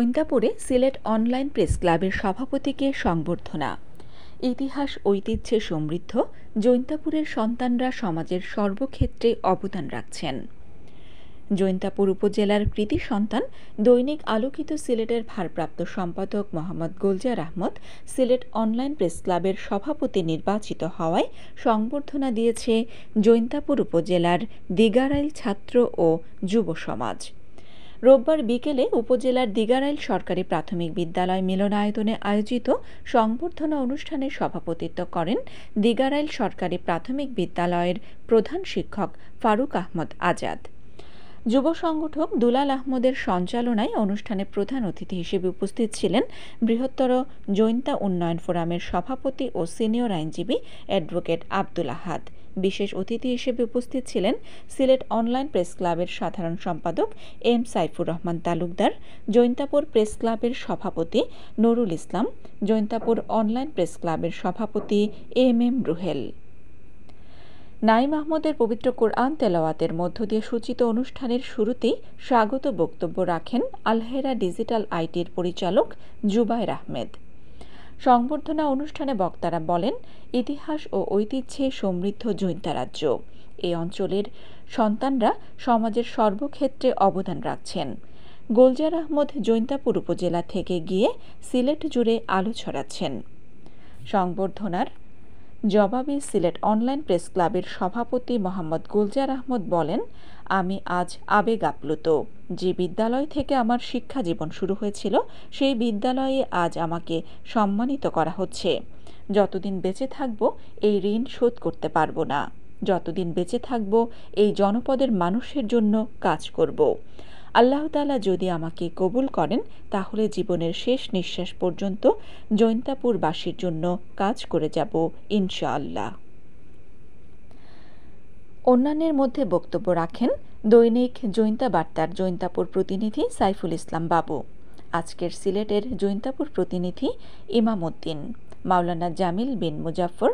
জৈন্তাপুরে Sylhet online press ক্লাবের সভাপতিকে সংবর্ধনা। ইতিহাস ঐতিহ্যে সমৃদ্ধ জৈন্তাপুরের সন্তানরা সমাজের সর্বক্ষেত্রে অবদান রাখছেন। জৈন্তাপুর উপজেলার কৃতি সন্তান দৈনিক আলোকিত সিলেটের ভারপ্রাপ্ত সম্পাদক মোহাম্মদ গুলজার আহমদ সিলেট অনলাইন প্রেস ক্লাবের সভাপতি নির্বাচিত হওয়ায় সংবর্ধনা দিয়েছে জৈন্তাপুর উপজেলার দিগারাইল ছাত্র ও যুব সমাজ। রোববার বিকেলে উপজেলার দিগারাইল সরকারি প্রাথমিক বিদ্যালয় মিলনায়তনে আয়োজিত সংবর্ধনা অনুষ্ঠানে সভাপতিত্ব করেন দিগারাইল সরকারি প্রাথমিক বিদ্যালয়ের প্রধান শিক্ষক ফারুক আহমদ আজাদ। যুব সংগঠক দুলাল আহমদের সঞ্চালনায় অনুষ্ঠানে প্রধান অতিথি হিসেবে উপস্থিত ছিলেন বৃহত্তর জৈন্তা উন্নয়ন ফোরামের সভাপতি ও সিনিয়র আইনজীবী অ্যাডভোকেট আব্দুল আহাদ। বিশেষ অতিথি হিসেবে উপস্থিত ছিলেন সিলেট অনলাইন প্রেস ক্লাবের সাধারণ সম্পাদক এম সাইফুর রহমান তালুকদার, জৈন্তাপুর প্রেস ক্লাবের সভাপতি নুরুল ইসলাম, জৈন্তাপুর অনলাইন প্রেস ক্লাবের সভাপতি এম রুহেল। নাইম আহমদের পবিত্র কোরআন তেলাওয়াতের মধ্য দিয়ে সূচিত অনুষ্ঠানের শুরুতেই স্বাগত বক্তব্য রাখেন আলহেরা ডিজিটাল আইটির পরিচালক জুবায়ের আহমেদ। সংবর্ধনা অনুষ্ঠানে বক্তারা বলেন, ইতিহাস ও ঐতিহ্যে সমৃদ্ধ জৈন্তা রাজ্য, এই অঞ্চলের সন্তানরা সমাজের সর্বক্ষেত্রে অবদান রাখছেন। গুলজার আহমদ জৈন্তাপুর উপজেলা থেকে গিয়ে সিলেট জুড়ে আলো ছড়াচ্ছেন। সংবর্ধনার জবাবে সিলেট অনলাইন প্রেস ক্লাবের সভাপতি মোহাম্মদ গুলজার আহমদ বলেন, আমি আজ আবেগ আপ্লুত। যে বিদ্যালয় থেকে আমার শিক্ষা জীবন শুরু হয়েছিল সেই বিদ্যালয়ে আজ আমাকে সম্মানিত করা হচ্ছে। যতদিন বেঁচে থাকব এই ঋণ শোধ করতে পারবো না। যতদিন বেঁচে থাকব এই জনপদের মানুষের জন্য কাজ করব। আল্লাহ তাআলা যদি আমাকে কবুল করেন তাহলে জীবনের শেষ নিঃশ্বাস পর্যন্ত জৈন্তাপুরবাসীর জন্য কাজ করে যাব ইনশাআল্লাহ। অন্যান্যের মধ্যে বক্তব্য রাখেন দৈনিক জৈন্তা বার্তার জৈন্তাপুর প্রতিনিধি সাইফুল ইসলাম বাবু, আজকের সিলেটের জৈন্তাপুর প্রতিনিধি ইমাম উদ্দিন, মাওলানা জামিল বিন মুজাফফর,